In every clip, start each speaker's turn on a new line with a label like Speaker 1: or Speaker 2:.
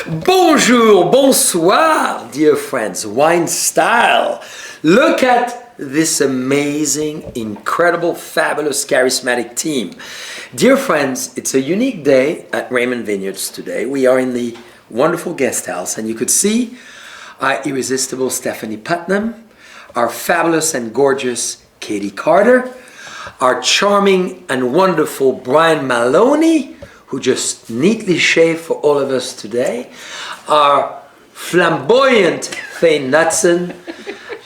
Speaker 1: Bonjour, bonsoir, dear friends, Wine Style. Look at this amazing, incredible, fabulous, charismatic team. Dear friends, it's a unique day at Raymond Vineyards today. We are in the wonderful guest house, and you could see our irresistible Stephanie Putnam, our fabulous and gorgeous Katie Carter, our charming and wonderful Brian Maloney, who just neatly shaved for all of us today, our flamboyant Thane Knudsen,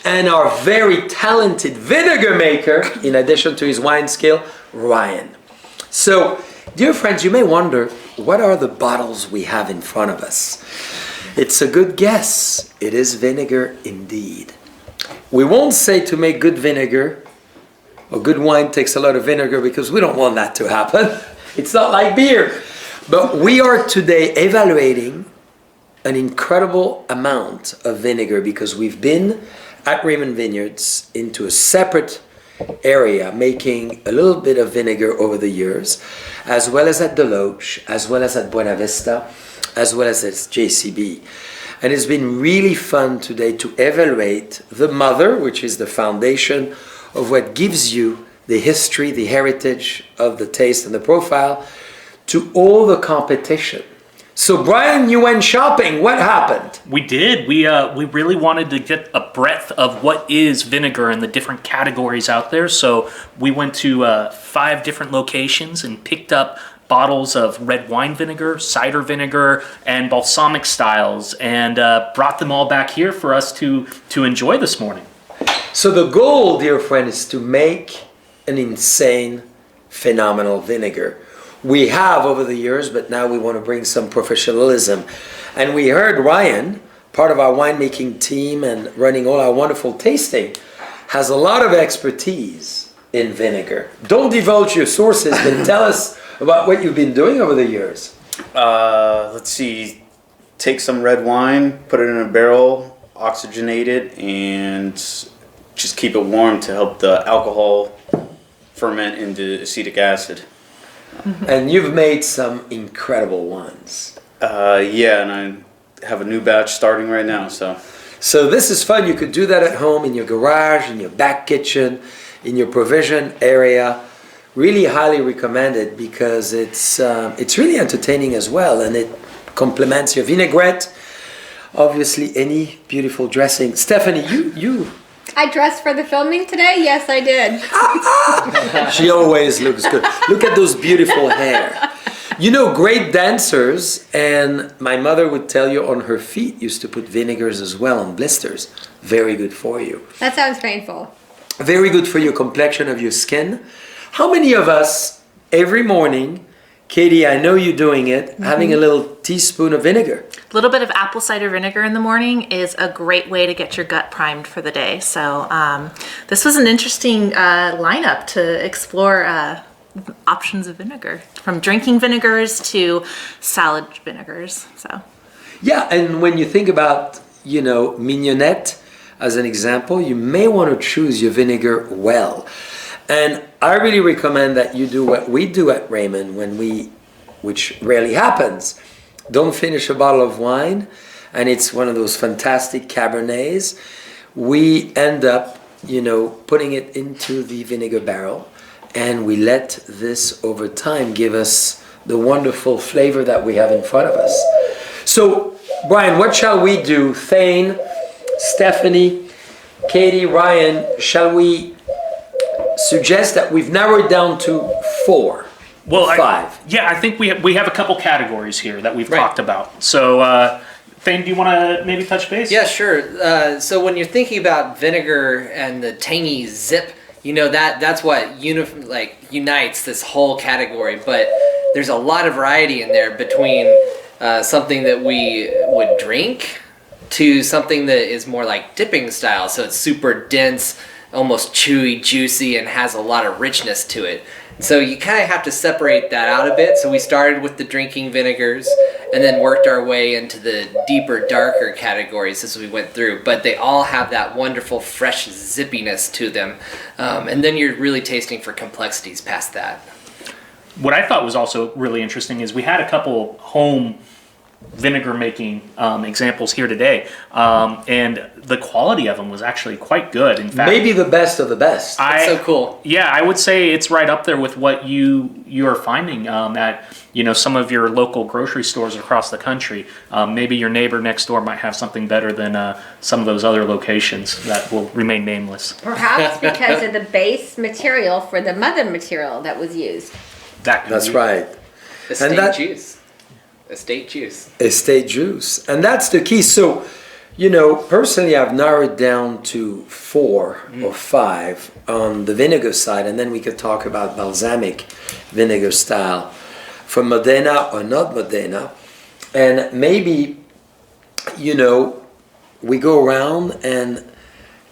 Speaker 1: and our very talented vinegar maker, in addition to his wine skill, Ryan. So, dear friends, you may wonder, what are the bottles we have in front of us? It's a good guess. It is vinegar indeed. We won't say to make good vinegar, or good wine takes a lot of vinegar, because we don't want that to happen. It's not like beer. But we are today evaluating an incredible amount of vinegar, because we've been at Raymond Vineyards into a separate area making a little bit of vinegar over the years, as well as at Deloche, as well as at Buena Vista, as well as at JCB. And it's been really fun today to evaluate the mother, which is the foundation of what gives you the history, the heritage of the taste and the profile, to all the competition. So Brian, you went shopping. What happened?
Speaker 2: We did. We really wanted to get a breadth of what is vinegar and the different categories out there. So we went to 5 different locations and picked up bottles of red wine vinegar, cider vinegar, and balsamic styles, and brought them all back here for us to enjoy this morning.
Speaker 1: So the goal, dear friend, is to make an insane, phenomenal vinegar. We have over the years, but now we want to bring some professionalism. And we heard Ryan, part of our winemaking team and running all our wonderful tasting, has a lot of expertise in vinegar. Don't divulge your sources, but tell us about what you've been doing over the years.
Speaker 3: Let's see. Take some red wine, put it in a barrel, oxygenate it, and just keep it warm to help the alcohol ferment into acetic acid.
Speaker 1: And you've made some incredible ones.
Speaker 3: Yeah, and I have a new batch starting right now.
Speaker 1: So this is fun. You could do that at home, in your garage, in your back kitchen, in your provision area. Really highly recommended, because it's really entertaining as well, and it complements your vinaigrette. Obviously, any beautiful dressing. Stephanie, you.
Speaker 4: I dressed for the filming today? Yes, I did.
Speaker 1: She always looks good. Look at those beautiful hair. You know, great dancers, and my mother would tell you on her feet used to put vinegars as well on blisters. Very good for you.
Speaker 4: That sounds painful.
Speaker 1: Very good for your complexion of your skin. How many of us every morning, Katie, I know you're doing it, having a little teaspoon of vinegar?
Speaker 5: A little bit of apple cider vinegar in the morning is a great way to get your gut primed for the day. So this was an interesting lineup to explore options of vinegar, from drinking vinegars to salad vinegars. So
Speaker 1: yeah, and when you think about, mignonette as an example, you may want to choose your vinegar well. And I really recommend that you do what we do at Raymond which rarely happens. Don't finish a bottle of wine, and it's one of those fantastic Cabernets. We end up, putting it into the vinegar barrel, and we let this over time give us the wonderful flavor that we have in front of us. So, Brian, what shall we do? Thane, Stephanie, Katie, Ryan, shall we suggest that we've narrowed down to 4?
Speaker 2: Well,
Speaker 1: 5.
Speaker 2: I think we have a couple categories here that we've talked about. So, Thane, do you want to maybe touch base?
Speaker 6: Yeah, sure. So when you're thinking about vinegar and the tangy zip, that's what unites this whole category. But there's a lot of variety in there, between something that we would drink to something that is more like dipping style. So it's super dense, almost chewy, juicy, and has a lot of richness to it. So you kind of have to separate that out a bit. So we started with the drinking vinegars and then worked our way into the deeper, darker categories as we went through. But they all have that wonderful, fresh zippiness to them. And then you're really tasting for complexities past that.
Speaker 2: What I thought was also really interesting is we had a couple home vinegar making examples here today, and the quality of them was actually quite good. In fact,
Speaker 1: Maybe the best of the best.
Speaker 6: That's so cool.
Speaker 2: Yeah, I would say it's right up there with what you are finding at some of your local grocery stores across the country. Maybe your neighbor next door might have something better than some of those other locations that will remain nameless.
Speaker 4: Perhaps because of the base material for the mother material that was used.
Speaker 1: That's right.
Speaker 6: Estate juice. Estate juice.
Speaker 1: Estate juice. And that's the key. So, personally, I've narrowed down to 4 or 5 on the vinegar side, and then we could talk about balsamic vinegar style from Modena or not Modena. And maybe, we go around, and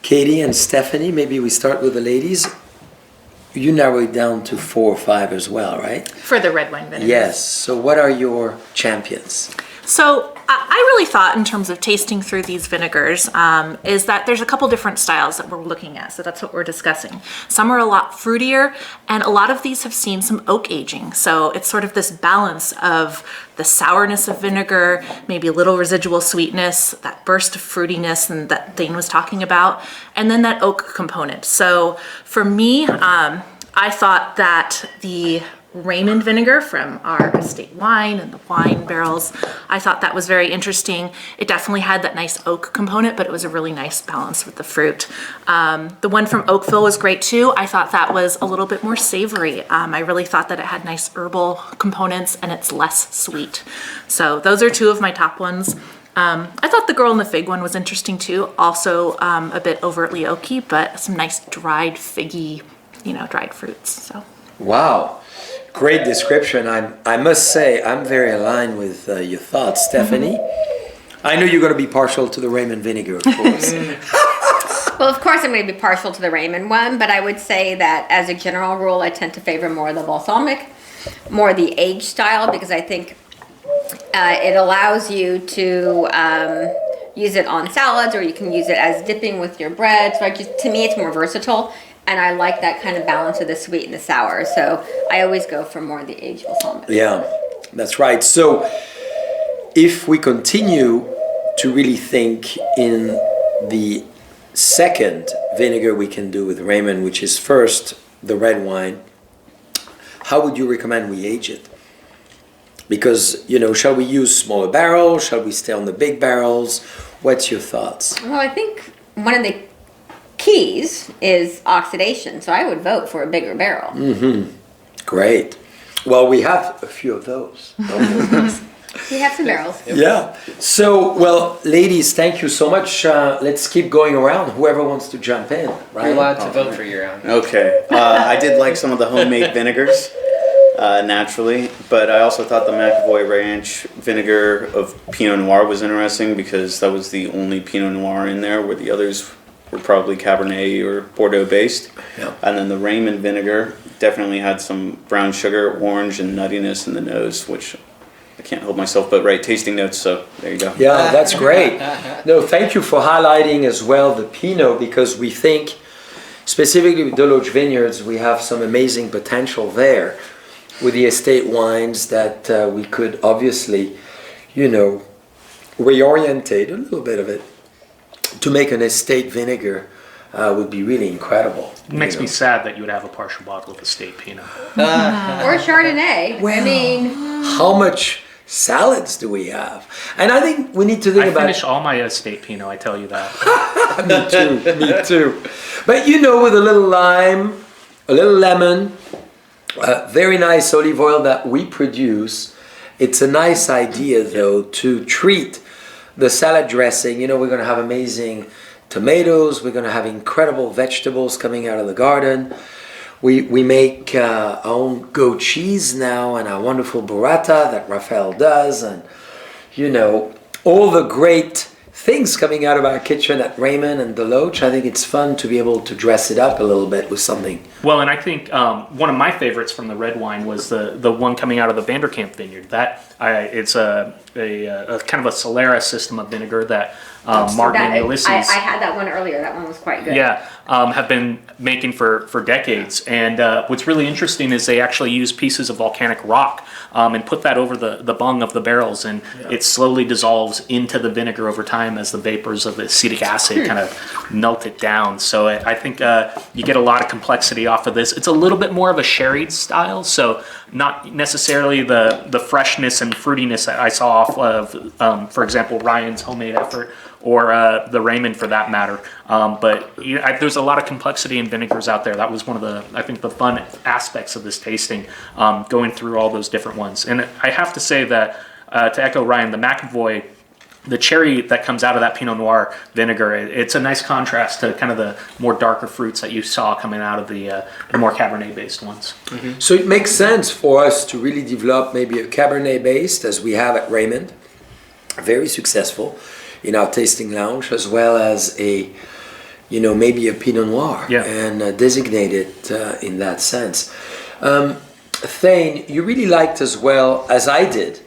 Speaker 1: Katie and Stephanie, maybe we start with the ladies. You narrow it down to 4 or 5 as well, right?
Speaker 5: For the red wine vinegar.
Speaker 1: Yes. So what are your champions?
Speaker 5: So I really thought in terms of tasting through these vinegars is that there's a couple different styles that we're looking at. So that's what we're discussing. Some are a lot fruitier, and a lot of these have seen some oak aging. So it's sort of this balance of the sourness of vinegar, maybe a little residual sweetness, that burst of fruitiness and that Dane was talking about, and then that oak component. So for me, I thought that the Raymond vinegar from our estate wine and the wine barrels, I thought that was very interesting. It definitely had that nice oak component, but it was a really nice balance with the fruit. The one from Oakville was great too. I thought that was a little bit more savory. I really thought that it had nice herbal components and it's less sweet. So those are 2 of my top ones. I thought the Girl in the Fig one was interesting too. Also a bit overtly oaky, but some nice dried figgy, dried fruits. So.
Speaker 1: Wow. Great description. I must say, I'm very aligned with your thoughts, Stephanie. I know you're going to be partial to the Raymond vinegar, of course.
Speaker 4: Well, of course I'm going to be partial to the Raymond one, but I would say that as a general rule, I tend to favor more the balsamic, more the aged style, because I think it allows you to use it on salads, or you can use it as dipping with your bread. So to me, it's more versatile. And I like that kind of balance of the sweet and the sour. So I always go for more of the aged balsamic.
Speaker 1: Yeah, that's right. So if we continue to really think in the second vinegar we can do with Raymond, which is first the red wine, how would you recommend we age it? Because, shall we use smaller barrels? Shall we stay on the big barrels? What's your thoughts?
Speaker 4: Well, I think one of the keys is oxidation, so I would vote for a bigger barrel.
Speaker 1: Great. Well, we have a few of those.
Speaker 4: We have some barrels.
Speaker 1: Yeah. So, well, ladies, thank you so much. Let's keep going around. Whoever wants to jump in, right?
Speaker 6: You're allowed to vote for your own.
Speaker 3: Okay. I did like some of the homemade vinegars, naturally, but I also thought the McAvoy Ranch vinegar of Pinot Noir was interesting because that was the only Pinot Noir in there, where the others were probably Cabernet or Bordeaux based.
Speaker 1: Yeah.
Speaker 3: And then the Raymond vinegar definitely had some brown sugar, orange, and nuttiness in the nose, which I can't help myself but write tasting notes, so there you go.
Speaker 1: Yeah, that's great. No, thank you for highlighting as well the Pinot, because we think, specifically with Deloach Vineyards, we have some amazing potential there with the estate wines that we could obviously, reorientate a little bit of it to make an estate vinegar would be really incredible.
Speaker 2: It makes me sad that you would have a partial bottle of estate Pinot.
Speaker 4: Or Chardonnay.
Speaker 1: Well, how much salads do we have? And I think we need to think
Speaker 2: I
Speaker 1: about...
Speaker 2: finish all my estate Pinot, I tell you that.
Speaker 1: Me too. But with a little lime, a little lemon, very nice olive oil that we produce. It's a nice idea, though, to treat the salad dressing. We're going to have amazing tomatoes. We're going to have incredible vegetables coming out of the garden. We make our own goat cheese now, and our wonderful burrata that Raphael does, and all the great things coming out of our kitchen at Raymond and Deloach. I think it's fun to be able to dress it up a little bit with something.
Speaker 2: Well, and I think one of my favorites from the red wine was the one coming out of the Vanderkamp vineyard. That It's a kind of a Solera system of vinegar that Martin and Ulysses.
Speaker 4: I had that one earlier. That one was quite good.
Speaker 2: Yeah, have been making for decades. And what's really interesting is they actually use pieces of volcanic rock and put that over the bung of the barrels, and it slowly dissolves into the vinegar over time as the vapors of the acetic acid kind of melt it down. So I think you get a lot of complexity off of this. It's a little bit more of a sherried style, so not necessarily the freshness and fruitiness that I saw off of, for example, Ryan's homemade effort, or the Raymond for that matter. But there's a lot of complexity in vinegars out there. That was one of the fun aspects of this tasting, going through all those different ones. And I have to say that, to echo Ryan, the McAvoy, the cherry that comes out of that Pinot Noir vinegar, it's a nice contrast to kind of the more darker fruits that you saw coming out of the more Cabernet-based ones.
Speaker 1: Mm-hmm. So it makes sense for us to really develop maybe a Cabernet-based, as we have at Raymond, very successful in our tasting lounge, as well as maybe a Pinot Noir, and designate it in that sense. Thane, you really liked as well as I did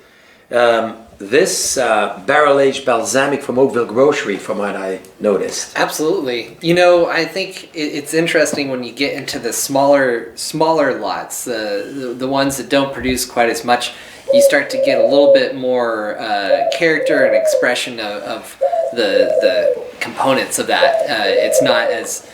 Speaker 1: this barrel-aged balsamic from Oakville Grocery, from what I noticed.
Speaker 6: Absolutely. I think it's interesting when you get into the smaller lots, the ones that don't produce quite as much. You start to get a little bit more character and expression of the components of that. It's not as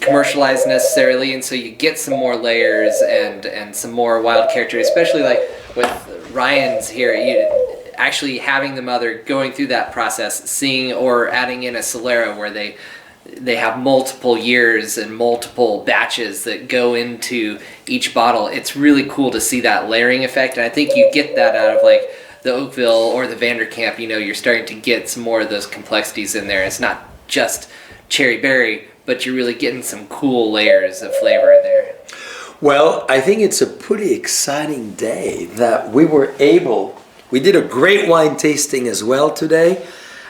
Speaker 6: commercialized necessarily, and so you get some more layers and some more wild character, especially like with Ryan's here. Actually having the mother going through that process, seeing or adding in a Solera where they have multiple years and multiple batches that go into each bottle. It's really cool to see that layering effect, and I think you get that out of like the Oakville or the Vanderkamp. You're starting to get some more of those complexities in there. It's not just cherry berry, but you're really getting some cool layers of flavor in there.
Speaker 1: Well, I think it's a pretty exciting day that we did a great wine tasting as well today,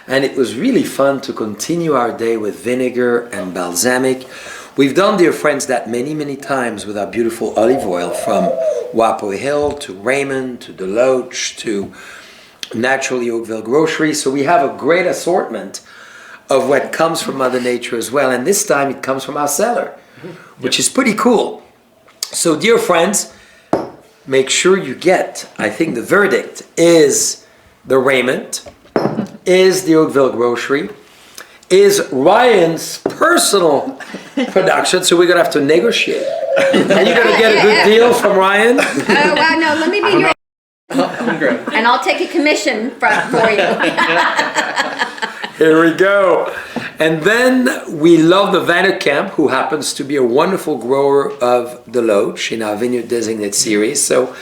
Speaker 1: and it was really fun to continue our day with vinegar and balsamic. We've done, dear friends, that many times with our beautiful olive oil, from Wapo Hill to Raymond to Deloach to naturally Oakville Grocery. So we have a great assortment of what comes from Mother Nature as well, and this time it comes from our cellar, which is pretty cool. So, dear friends, make sure you get, I think the verdict is the Raymond, is the Oakville Grocery, is Ryan's personal production, so we're going to have to negotiate. And you're going to get a good deal from Ryan?
Speaker 4: Oh, wow, no, let me be your...
Speaker 6: I'm great.
Speaker 4: And I'll take a commission for you.
Speaker 1: Here we go. And then we love the Vanderkamp, who happens to be a wonderful grower of Deloach in our Vineyard Designate series. So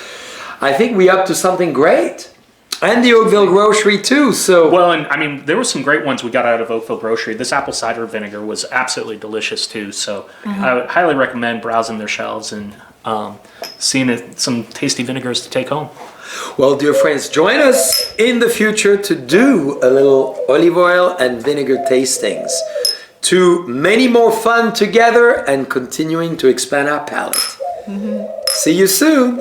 Speaker 1: I think we're up to something great. And the Oakville Grocery too. So
Speaker 2: well, and I mean, there were some great ones we got out of Oakville Grocery. This apple cider vinegar was absolutely delicious too. So I would highly recommend browsing their shelves and seeing some tasty vinegars to take home.
Speaker 1: Well, dear friends, join us in the future to do a little olive oil and vinegar tastings, to many more fun together and continuing to expand our palate. See you soon.